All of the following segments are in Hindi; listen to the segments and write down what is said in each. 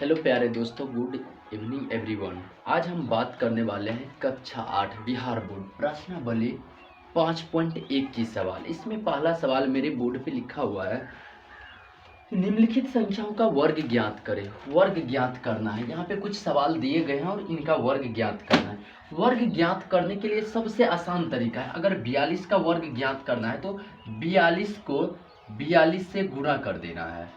हेलो प्यारे दोस्तों, गुड इवनिंग एवरीवन। आज हम बात करने वाले हैं कक्षा 8 बिहार बोर्ड प्रश्नावली 5.1 की सवाल। इसमें पहला सवाल मेरे बोर्ड पे लिखा हुआ है, निम्नलिखित संख्याओं का वर्ग ज्ञात करें। वर्ग ज्ञात करना है। यहाँ पे कुछ सवाल दिए गए हैं और इनका वर्ग ज्ञात करना है। वर्ग ज्ञात करने के लिए सबसे आसान तरीका है, अगर 42 का वर्ग ज्ञात करना है तो 42 को 42 से गुणा कर देना है।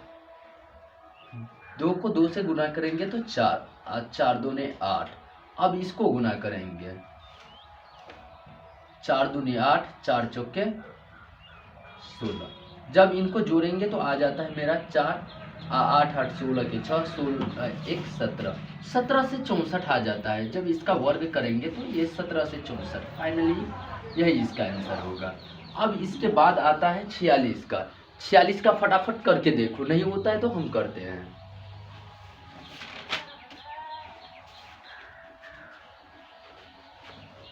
2 को 2 से गुना करेंगे तो 4, 4 दूने 8। अब इसको गुना करेंगे, 4 दूनी 8, 4 चौके 16। जब इनको जोड़ेंगे तो आ जाता है मेरा 4 8 8 16 के 6 16 1 17, 17 से 64 आ जाता है। जब इसका वर्ग करेंगे तो ये 17 से 64, फाइनली यही इसका आंसर होगा। अब इसके बाद आता है 46 का। 46 का फटाफट करके देखो, नहीं होता है तो हम करते हैं।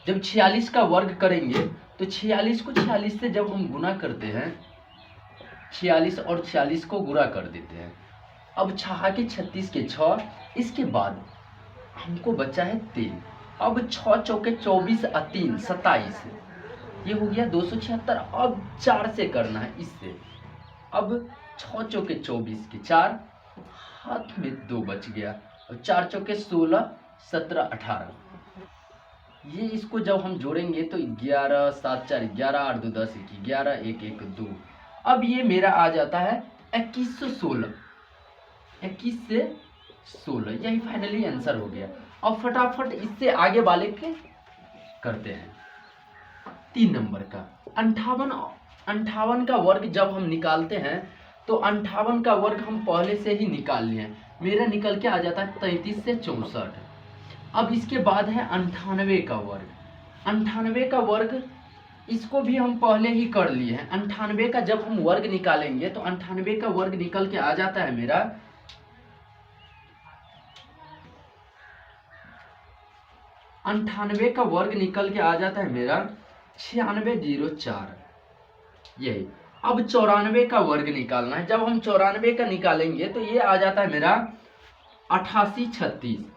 जब 46 का वर्ग करेंगे तो 46 को 46 से जब हम गुना करते हैं, 46 और 46 को गुणा कर देते हैं। अब 6 के 36 के 6, इसके बाद हमको बचा है 3। अब 6 चौके 24 और 3 27, ये हो गया 276। अब 4 से करना है इससे। अब 6 चौके 24 के 4, हाथ में 2 बच गया। अब 4 चौके 16 17 18, ये इसको जब हम जोड़ेंगे तो 11 7 4 11 8 2 10 11 1 1 2। अब ये मेरा आ जाता है 2116, 21 से 16, यही फाइनली आंसर हो गया। अब फटाफट इससे आगे वाले के करते हैं। 3 नंबर का 58 का वर्ग जब हम निकालते हैं तो 58 का वर्ग हम पहले से ही निकाल लिए हैं। मेरा निकल के आ जाता है 33 से 64। अब इसके बाद है 98 का वर्ग। 98 का वर्ग इसको भी हम पहले ही कर लिए हैं। 98 का जब हम वर्ग निकालेंगे तो 98 का वर्ग निकल के आ जाता है मेरा 96 का वर्ग निकल के आ जाता है मेरा 9604, यही। अब 94 का वर्ग निकालना है। जब हम 94 का निकालेंगे तो ये आ जाता है मेरा 8836।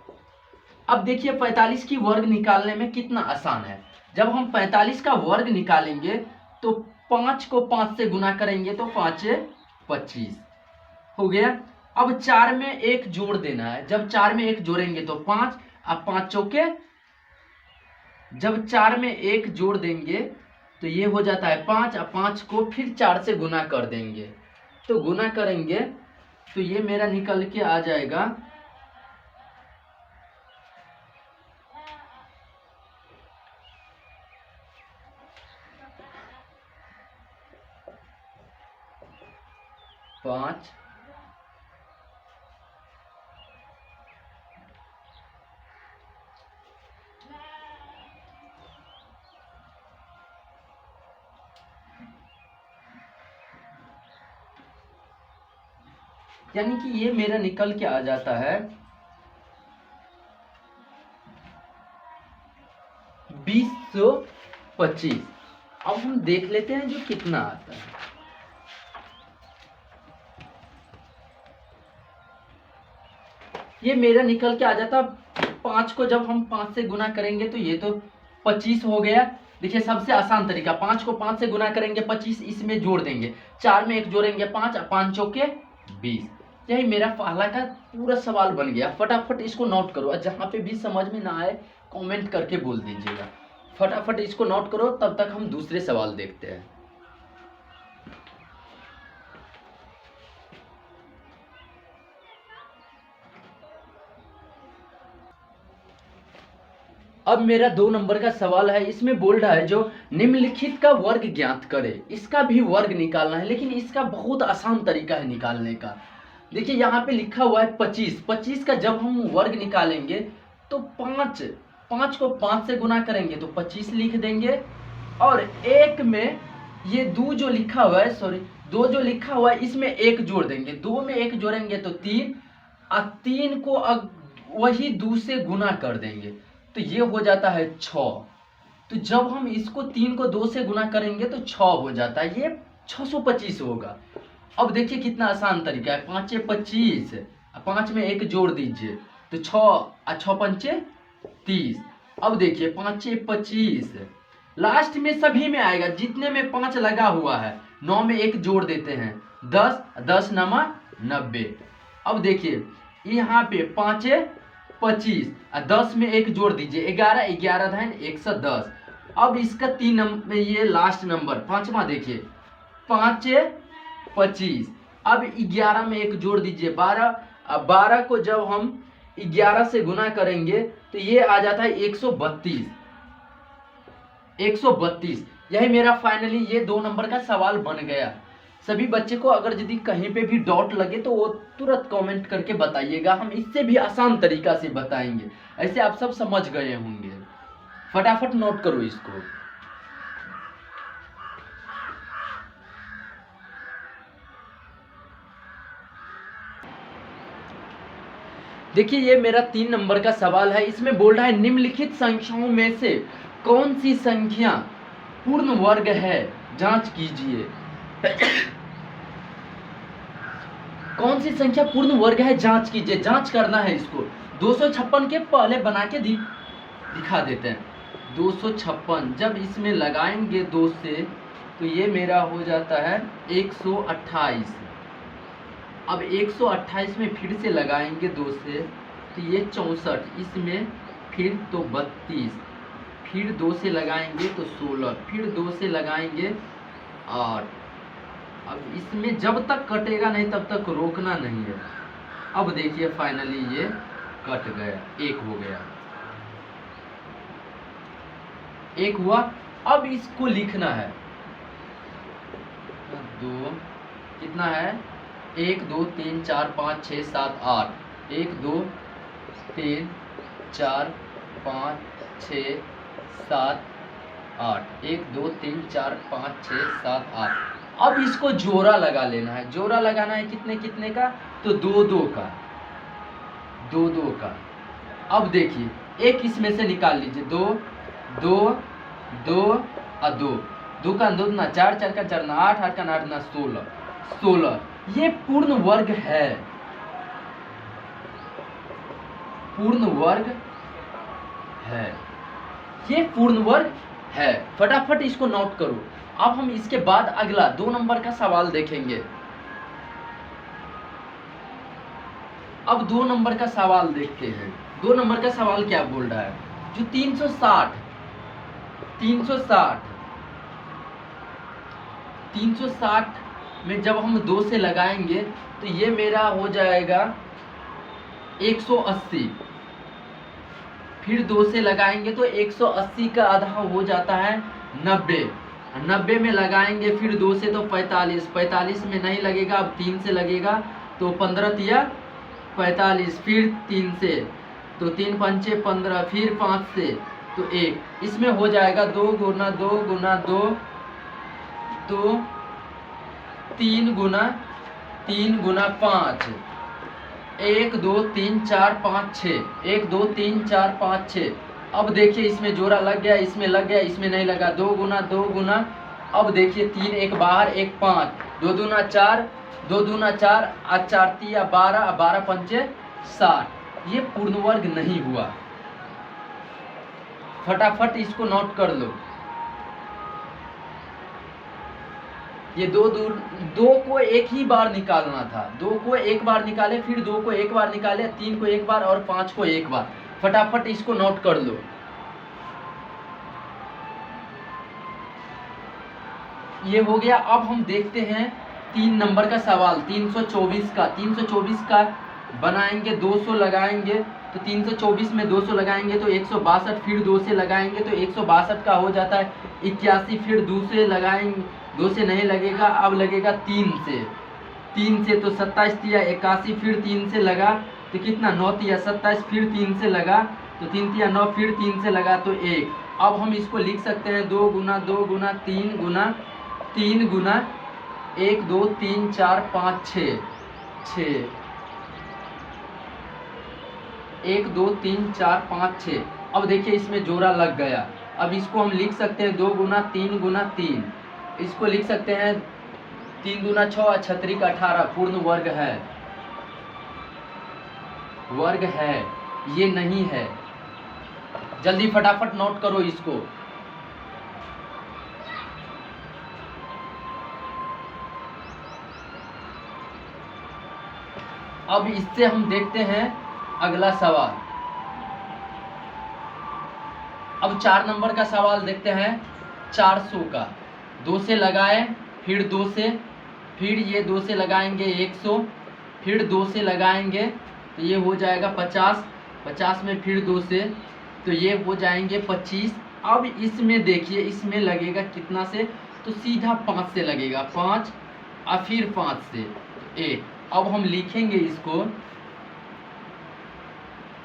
अब देखिए 45 की वर्ग निकालने में कितना आसान है। जब हम 45 का वर्ग निकालेंगे तो 5 को 5 से गुना करेंगे तो 5 25 हो गया। अब 4 में 1 जोड़ देना है। जब 4 में 1 जोड़ेंगे तो 5, अब 5 चौके, जब 4 में 1 जोड़ देंगे तो ये हो जाता है 5, अब 5 को फिर 4 से गुना कर देंगे तो गुना करेंगे तो ये मेरा निकल के आ जाएगा 5 यानी कि ये मेरा निकल के आ जाता है 2025। अब हम देख लेते हैं जो कितना आता है। ये मेरा निकल के आ जाता, 5 को जब हम 5 से गुना करेंगे तो ये तो 25 हो गया। देखिए सबसे आसान तरीका, 5 को 5 से गुना करेंगे 25, इसमें जोड़ देंगे, 4 में 1 जोड़ेंगे 5, 5 चौके 20। यही मेरा पहला का पूरा सवाल बन गया। फटाफट इसको नोट करो और जहाँ पे भी समझ में ना आए कमेंट करके बोल दीजिएगा। फटाफट इसको नोट करो, तब तक हम दूसरे सवाल देखते हैं। अब मेरा 2 नंबर का सवाल है। इसमें बोल रहा है जो निम्नलिखित का वर्ग ज्ञात करे। इसका भी वर्ग निकालना है, लेकिन इसका बहुत आसान तरीका है निकालने का। देखिए यहाँ पे लिखा हुआ है 25। 25 का जब हम वर्ग निकालेंगे तो 5 को 5 से गुना करेंगे तो 25 लिख देंगे। और 1 में ये 2 जो लिखा हुआ है, सॉरी 2 जो लिखा हुआ है, इसमें 1 जोड़ देंगे। 2 में 1 जोड़ेंगे तो 3, और 3 को वही 2 से गुना कर देंगे तो ये हो जाता है 6। तो जब हम इसको 3 को 2 से गुना करेंगे तो 6 हो जाता है, ये 625 होगा। अब देखिए कितना आसान तरीका है। 5 25 5 में 1 जोड़ दीजिए तो 6 6 पंचे 30। अब देखिए 5 6 25, लास्ट में सभी में आएगा जितने में 5 लगा हुआ है। 9 में 1 जोड़ देते हैं 10, 10 नमा 90। अब देखिए यहाँ पे 5 25 और 10 में 1 जोड़ दीजिए 11, 11 धाइन 110। अब इसका 3 नंबर, ये लास्ट नंबर पांचवा देखिए 5 25। अब 11 में 1 जोड़ दीजिए 12। अब 12 को जब हम 11 से गुना करेंगे तो ये आ जाता है 132। 132 यही मेरा फाइनली ये 2 नंबर का सवाल बन गया। सभी बच्चे को अगर यदि कहीं पे भी डाउट लगे तो वो तुरंत कमेंट करके बताइएगा, हम इससे भी आसान तरीका से बताएंगे। ऐसे आप सब समझ गए होंगे, फटाफट नोट करो इसको। देखिए ये मेरा 3 नंबर का सवाल है। इसमें बोल रहा है निम्नलिखित संख्याओं में से कौन सी संख्या पूर्ण वर्ग है, जांच कीजिए। कौन सी संख्या पूर्ण वर्ग है, जांच कीजिए। जांच करना है इसको। 256 के पहले बना के दिखा देते हैं। 256 जब इसमें लगाएंगे 2 से तो ये मेरा हो जाता है 128। अब 128 में फिर से लगाएंगे 2 से तो ये 64, इसमें फिर तो 32, फिर 2 से लगाएंगे तो 16, फिर 2 से लगाएंगे 8। अब इसमें जब तक कटेगा नहीं तब तक रोकना नहीं है। अब देखिए फाइनली ये कट गया, 1 हो गया, 1 हुआ। अब इसको लिखना है 2, कितना है 1 2 3 4 5 6 7 8, 1 2 3 4 5 6 7 8, 1 2 3 4 5 6 7 8। अब इसको जोड़ा लगा लेना है। जोड़ा लगाना है कितने कितने का, तो 2 2 का, 2 2 का। अब देखिए एक इसमें से निकाल लीजिए, 2 2 2 और 2, 2 का 2 ना 4, 4 का 4 ना 8, 8 का 8 ना 16, 16। ये पूर्ण वर्ग है, पूर्ण वर्ग है, ये पूर्ण वर्ग है। फटाफट इसको नोट करो। अब हम इसके बाद अगला 2 नंबर का सवाल देखेंगे। अब 2 नंबर का सवाल देखते हैं। 2 नंबर का सवाल क्या बोल रहा है, जो 360 में जब हम 2 से लगाएंगे तो ये मेरा हो जाएगा 180, फिर 2 से लगाएंगे तो 180 का आधा हो जाता है 90, 90 में लगाएंगे फिर 2 से तो 45, 45 में नहीं लगेगा, अब 3 से लगेगा तो 15 तिया 45, फिर 3 से तो 3 पंचे 15, फिर 5 से तो 1। इसमें हो जाएगा 2 गुना 2 गुना 2 तो 3 गुना 3 गुना 5, 1 2 3 4 5 6, 1 2 3 4 5 6। अब देखिए इसमें जोड़ा लग गया, इसमें लग गया, इसमें नहीं लगा, 2 गुना 2 गुना। अब देखिए 3 1 बाहर 1 5, 2 दूना 4, 2 दूना 4 और 4 तिया 12, 12 पंचे 60। ये पूर्ण वर्ग नहीं हुआ। फटाफट इसको नोट कर लो। ये 2 को एक ही बार निकालना था, 2 को एक बार निकाले, फिर 2 को एक बार निकाले, 3 को एक बार और 5 को एक बार। फटाफट इसको नोट कर लो। ये हो गया। अब हम देखते हैं 3 नंबर का सवाल 324 का। 324 का बनाएंगे, 200 लगाएंगे तो 324 में 200 लगाएंगे तो 162, फिर 2 से लगाएंगे तो 162 का हो जाता है 81, फिर 2 से लगाएंगे, 2 से नहीं लगेगा, अब लगेगा 3 से, 3 से तो 27 तिया 81, फिर 3 से लगा तो कितना 9 तिया 27, फिर 3 से लगा तो 3 तिया 9, फिर 3 से लगा तो 1। अब हम इसको लिख सकते हैं 2 गुना 2 गुना 3 गुना 3 गुना 1 2 3 4 5 6 6, 1 2 3 4 5 6। अब देखिए इसमें जोड़ा लग गया। अब इसको हम लिख सकते हैं 2 गुना 3 गुना 3, इसको लिख सकते हैं 3 दूना 6 और 6 का 18, पूर्ण वर्ग है। वर्ग है, ये नहीं है। जल्दी फटाफट नोट करो इसको। अब इससे हम देखते हैं अगला सवाल। अब 4 नंबर का सवाल देखते हैं। 400 का 2 से लगाए, फिर 2 से, फिर ये 2 से लगाएंगे 100, फिर 2 से लगाएंगे तो ये हो जाएगा 50, 50 में फिर 2 से तो ये हो जाएंगे 25। अब इसमें देखिए, इसमें लगेगा कितना से, तो सीधा 5 से लगेगा, 5 और फिर 5 से 1। अब हम लिखेंगे इसको,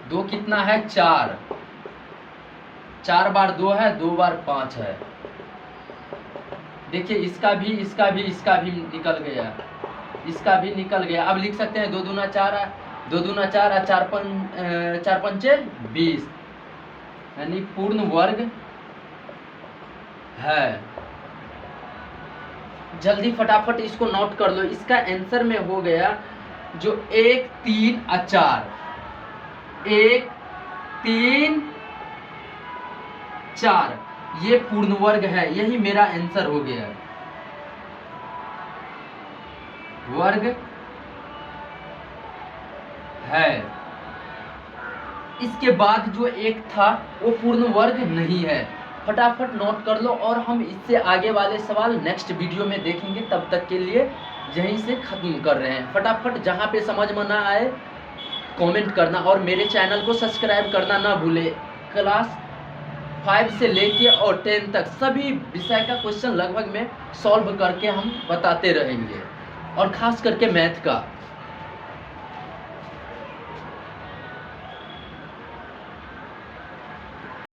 2 कितना है 4, 4 बार 2 है, 2 बार 5 है। देखिए इसका भी, इसका भी, इसका भी निकल गया, इसका भी निकल गया। अब लिख सकते हैं 2 दूना 4, 2 दूना 4 और 4 पंचे 20, यानी पूर्ण वर्ग है। जल्दी फटाफट इसको नोट कर लो। इसका आंसर में हो गया जो 1, 3 और 4, 1, 3, 4, ये पूर्ण वर्ग है। यही मेरा आंसर हो गया, वर्ग है। इसके बाद जो एक था वो पूर्ण वर्ग नहीं है। फटाफट नोट कर लो, और हम इससे आगे वाले सवाल नेक्स्ट वीडियो में देखेंगे। तब तक के लिए यहीं से खत्म कर रहे हैं। फटाफट जहाँ पे समझ में ना आए कमेंट करना, और मेरे चैनल को सब्सक्राइब करना ना भूले। क्लास 5 से लेके और 10 तक सभी विषय का क्वेश्चन लगभग में सॉल्व करके हम बताते रहेंगे, और खास करके मैथ का।